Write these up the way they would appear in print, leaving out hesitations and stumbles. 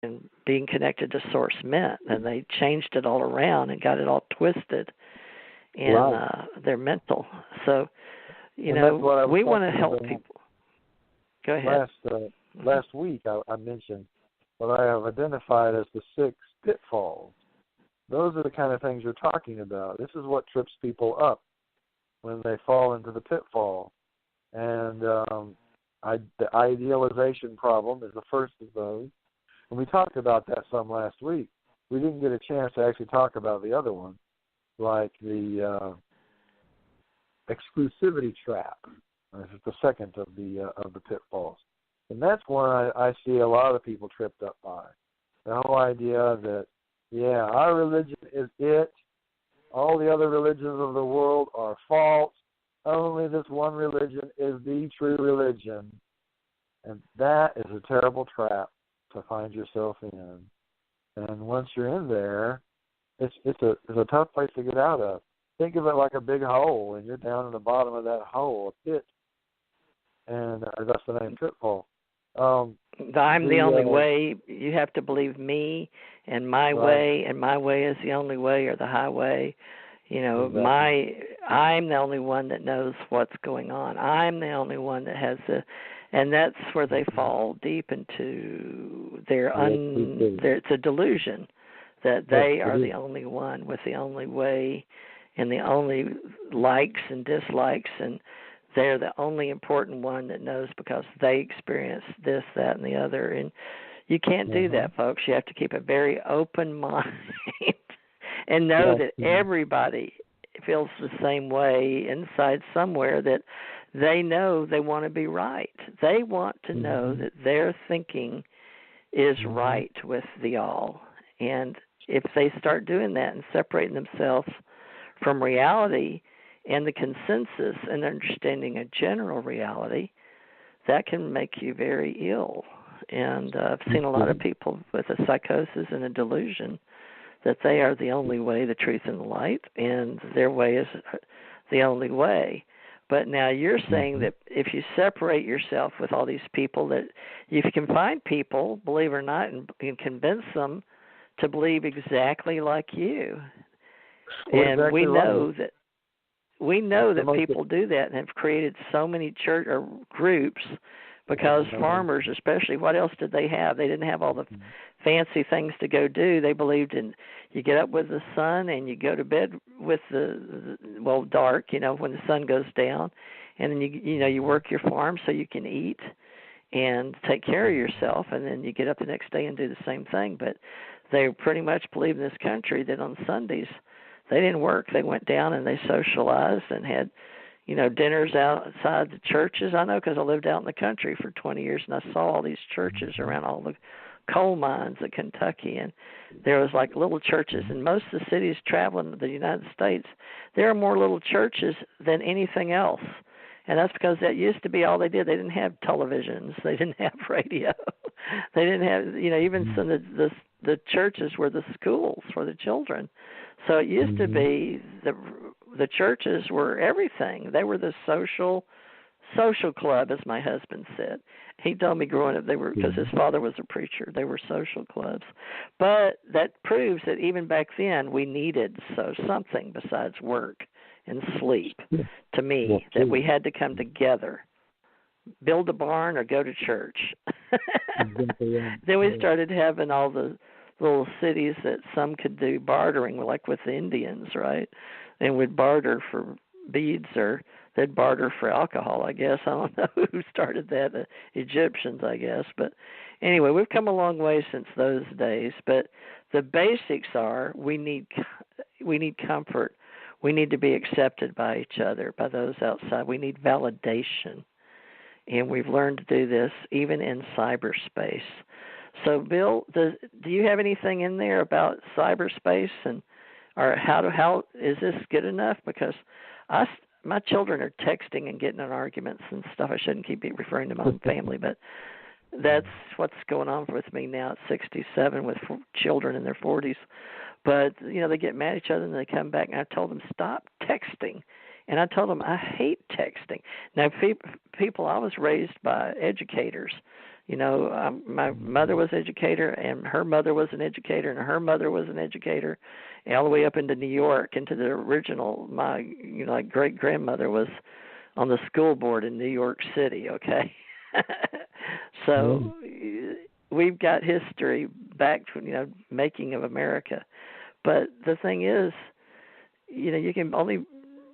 and being connected to source meant, and they changed it all around and got it all twisted in their mental. So, we want to help people. Go ahead. Last week I mentioned what I have identified as the 6 pitfalls. Those are the kind of things you're talking about. This is what trips people up when they fall into the pitfall. And the idealization problem is the first of those. And we talked about that some last week. We didn't get a chance to actually talk about the other one, like the exclusivity trap. This is the second of the pitfalls. And that's one I see a lot of people tripped up by. The whole idea that, our religion is it. All the other religions of the world are false. Only this one religion is the true religion. And that is a terrible trap to find yourself in. And once you're in there, it's a tough place to get out of. Think of it like a big hole, and you're down in the bottom of that hole, a pit. And that's the name, pitfall. I'm the only way. You have to believe me and my way, and my way is the only way or the highway. Exactly. I'm the only one that knows what's going on. I'm the only one that has and that's where they fall deep into it's a delusion that they are the only one with the only way and the only likes and dislikes, and they're the only important one that knows because they experienced this, that, and the other. And you can't do that, folks. You have to keep a very open mind and know that everybody feels the same way inside somewhere, that they know they want to be right. They want to know that their thinking is right with the all. And if they start doing that and separating themselves from reality and the consensus and understanding a general reality, that can make you very ill. And I've seen a lot of people with a psychosis and a delusion that they are the only way, the truth, and the light, and their way is the only way. But now you're saying that if you separate yourself with all these people, that if you can find people, believe it or not, and convince them to believe exactly like you. And we know that people do that and have created so many church or groups because farmers, especially, what else did they have? They didn't have all the fancy things to go do. They believed in you get up with the sun and you go to bed with the dark, when the sun goes down, and then you work your farm so you can eat and take care of yourself, and then you get up the next day and do the same thing. But they pretty much believe in this country that on Sundays they didn't work. They went down and they socialized and had, dinners outside the churches. I know because I lived out in the country for 20 years, and I saw all these churches around all the coal mines of Kentucky, and there was like little churches. In most of the cities traveling to the United States, there are more little churches than anything else. And that's because that used to be all they did. They didn't have televisions. They didn't have radio. They didn't have, even some of the churches were the schools for the children. So it used to be the churches were everything. They were the social club, as my husband said. He told me growing up they were, because his father was a preacher, they were social clubs. But that proves that even back then we needed something besides work and sleep, to me, that we had to come together, build a barn or go to church. Then we started having all the little cities that some could do bartering, like with the Indians, right? And would barter for beads, or they'd barter for alcohol, I guess. I don't know who started that, the Egyptians, I guess. But anyway, we've come a long way since those days. But the basics are we need comfort. We need to be accepted by each other, by those outside. We need validation. And we've learned to do this even in cyberspace. So, Bill, do you have anything in there about cyberspace, or how is this good enough? Because my children are texting and getting in arguments and stuff. I shouldn't keep referring to my own family, but that's what's going on with me now at 67 with children in their 40s. But, they get mad at each other and they come back, and I told them, stop texting. And I told them, I hate texting. Now, people, I was raised by educators, My mother was an educator, and her mother was an educator, and her mother was an educator, and all the way up into New York, into the original. My, like great grandmother was on the school board in New York City. Okay, so we've got history back to making of America. But the thing is, you can only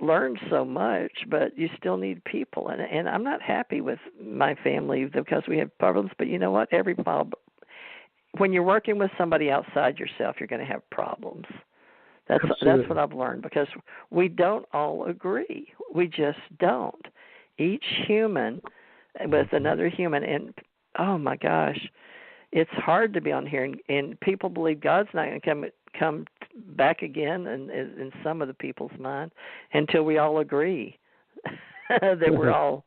learn so much, but you still need people. And I'm not happy with my family because we have problems. But you know what? Every problem, when you're working with somebody outside yourself, you're going to have problems. That's what I've learned, because we don't all agree. We just don't. Each human with another human, and oh my gosh, it's hard to be on here, and people believe God's not going to come back again in some of the people's mind until we all agree that we're all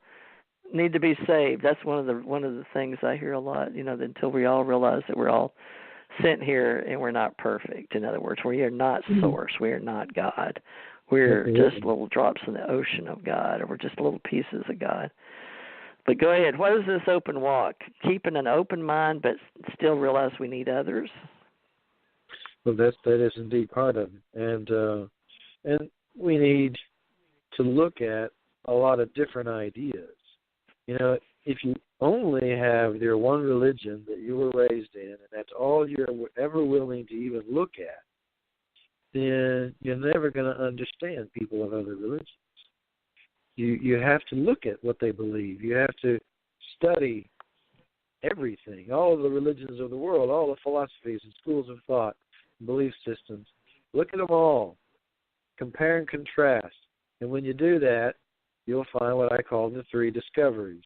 need to be saved. That's one of the things I hear a lot, until we all realize that we're all sent here and we're not perfect. In other words, we are not source. We are not God. We're just little drops in the ocean of God, or we're just little pieces of God. But go ahead. What is this open walk? Keeping an open mind, but still realize we need others? Well, that is indeed part of it. And we need to look at a lot of different ideas. If you only have your one religion that you were raised in, and that's all you're ever willing to even look at, then you're never going to understand people of other religions. You have to look at what they believe. You have to study everything, all of the religions of the world, all the philosophies and schools of thought, belief systems. Look at them all. Compare and contrast. And when you do that, you'll find what I call the three discoveries.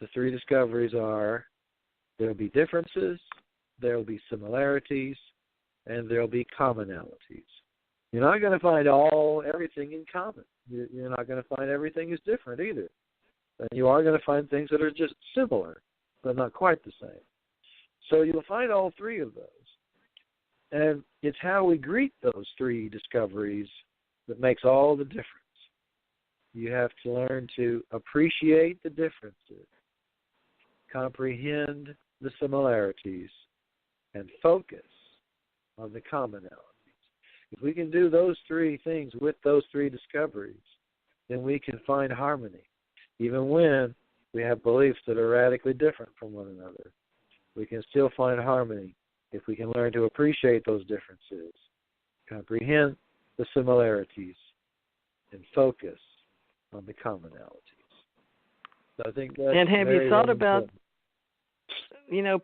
The three discoveries are: there will be differences, there will be similarities, and there will be commonalities. You're not going to find everything in common. You're not going to find everything is different either. And you are going to find things that are just similar, but not quite the same. So you'll find all three of those. And it's how we greet those three discoveries that makes all the difference. You have to learn to appreciate the differences, comprehend the similarities, and focus on the commonalities. If we can do those three things with those three discoveries, then we can find harmony, even when we have beliefs that are radically different from one another. We can still find harmony if we can learn to appreciate those differences, comprehend the similarities, and focus on the commonalities. So I think that's and have you thought about, important.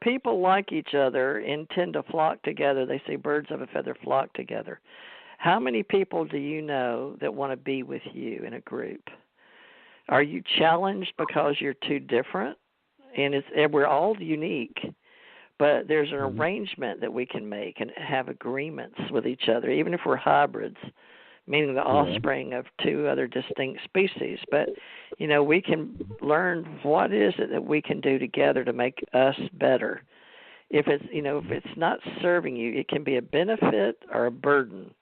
People like each other and tend to flock together. They say birds of a feather flock together. How many people do you know that want to be with you in a group? Are you challenged because you're too different? And we're all unique, but there's an arrangement that we can make and have agreements with each other, even if we're hybrids, meaning the offspring of two other distinct species. But, we can learn what is it that we can do together to make us better. If it's not serving you, it can be a benefit or a burden.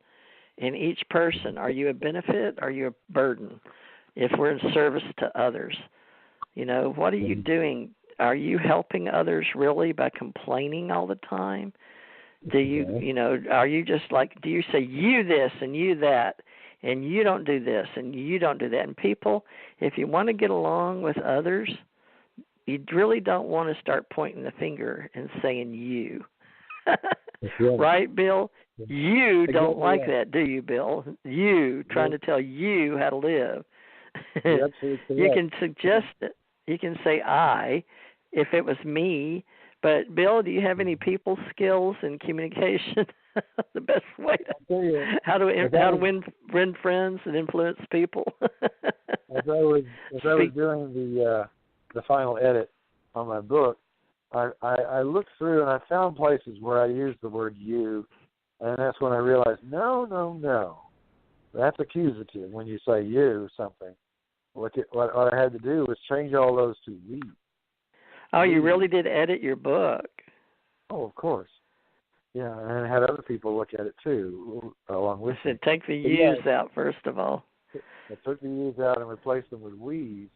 In each person, are you a benefit or are you a burden? If we're in service to others, what are you doing? Are you helping others really by complaining all the time? Do you, are you just like, do you say you this and you that, and you don't do this and you don't do that? And people, if you want to get along with others, you really don't want to start pointing the finger and saying you. Right, Bill? You don't like that, do you, Bill? You, trying to tell you how to live. You can suggest it. You can say I, if it was me. But, Bill, do you have any people skills in communication? The best way to how to win friends and influence people. As I was doing the final edit on my book, I looked through and I found places where I used the word you, and that's when I realized, no. That's accusative when you say you something. What I had to do was change all those to we. Oh, you really did edit your book? Oh, of course. Yeah, and I had other people look at it too, along with me. Take the yous out first of all. I took the yous out and replaced them with we's,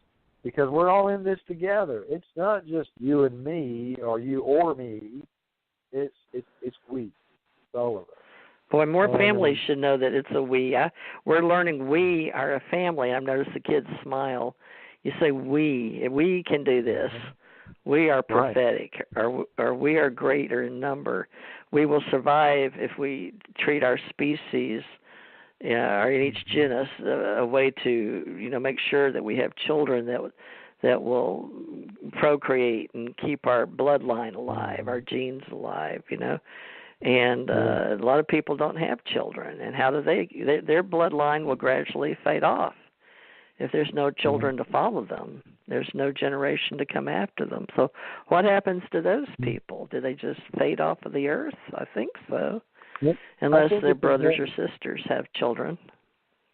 because we're all in this together. It's not just you and me or you or me. It's we. It's all of us. Boy, more families should know that it's a we. We're learning we are a family. I've noticed the kids smile. You say we can do this. We are prophetic, or we are greater in number. We will survive if we treat our species or in each genus a way to make sure that we have children that will procreate and keep our bloodline alive, our genes alive. And a lot of people don't have children, and how do their bloodline will gradually fade off if there's no children to follow them. There's no generation to come after them. So what happens to those people? Do they just fade off of the earth? I think so. Yep. Unless their brothers or sisters have children.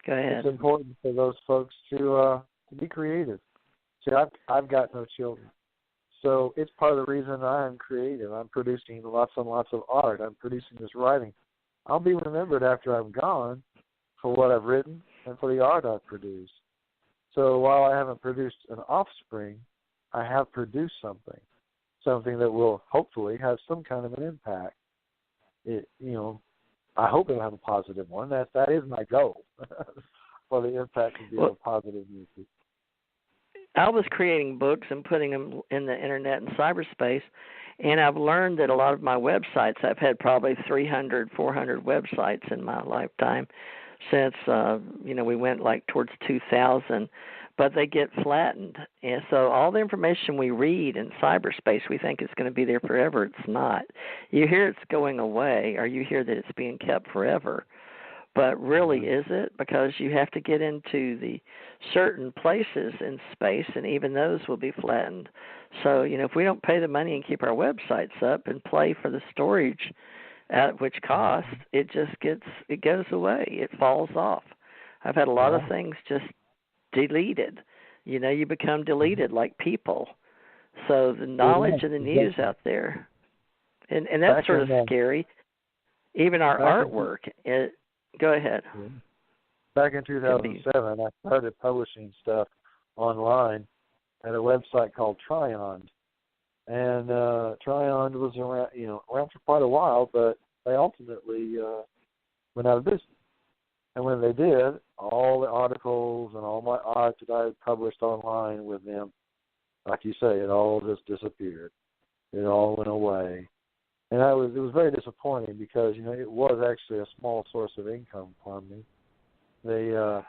Go ahead. It's important for those folks to be creative. See, I've got no children. So it's part of the reason I'm creative. I'm producing lots and lots of art. I'm producing this writing. I'll be remembered after I'm gone for what I've written and for the art I've produced. So while I haven't produced an offspring, I have produced something that will hopefully have some kind of an impact. I hope it'll have a positive one. That is my goal, for the impact to be a positive music. I was creating books and putting them in the internet and cyberspace, and I've learned that a lot of my websites, I've had probably 300, 400 websites in my lifetime since, we went towards 2000, but they get flattened. And so all the information we read in cyberspace, we think it's going to be there forever. It's not. You hear it's going away, or you hear that it's being kept forever. But really, is it? Because you have to get into the certain places in space, and even those will be flattened. So, if we don't pay the money and keep our websites up and pay for the storage at which cost, it goes away. It falls off. I've had a lot of things just deleted. You become deleted like people. So the knowledge and the news out there, and that's sort of scary. Even our artwork. Go ahead. Back in 2007, I started publishing stuff online at a website called Tryon. And Tryon was around for quite a while, but they ultimately went out of business. And when they did, all the articles and all my art that I had published online with them, like you say, it all just disappeared. It all went away. And it was very disappointing because, it was actually a small source of income for me. They were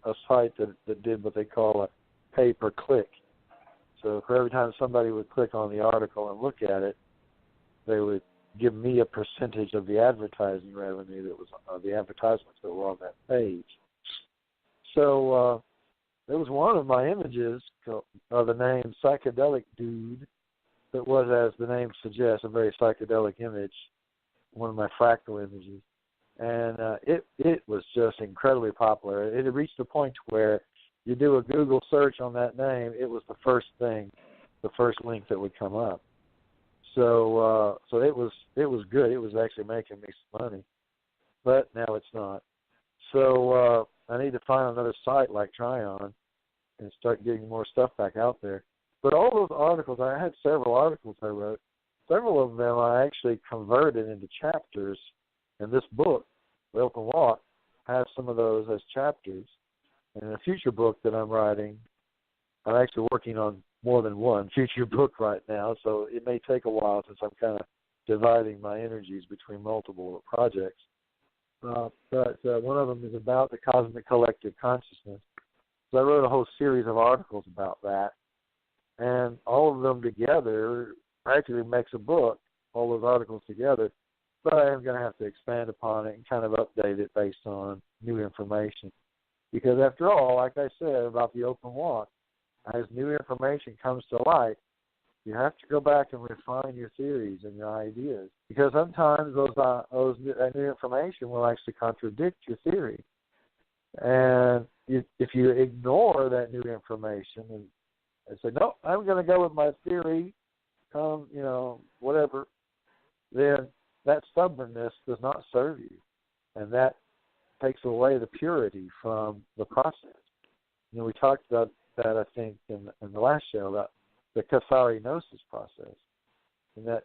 a site that did what they call a pay per click. So for every time somebody would click on the article and look at it, they would give me a percentage of the advertising revenue that was the advertisements that were on that page. So there was one of my images of the name Psychedelic Dude that was, as the name suggests, a very psychedelic image, one of my fractal images. And it was just incredibly popular. It had reached a point where you do a Google search on that name, it was the first link that would come up. So it was good. It was actually making me some money, but now it's not. So I need to find another site like Tryon and start getting more stuff back out there. But all those articles, I had several articles I wrote. Several of them I actually converted into chapters. And this book, The Open Walk, has some of those as chapters. And in a future book that I'm writing, I'm actually working on more than one future book right now, so it may take a while since I'm kind of dividing my energies between multiple projects. But one of them is about the cosmic collective consciousness. So I wrote a whole series of articles about that, and all of them together actually makes a book, all those articles together, but I am going to have to expand upon it and kind of update it based on new information. Because after all, like I said about the open walk, as new information comes to light, you have to go back and refine your theories and your ideas. Because sometimes that new information will actually contradict your theory. And if you ignore that new information and say, no, I'm going to go with my theory, whatever, then that stubbornness does not serve you. And that takes away the purity from the process. we talked about that, I think, in the last show, about the catharinosis process. And that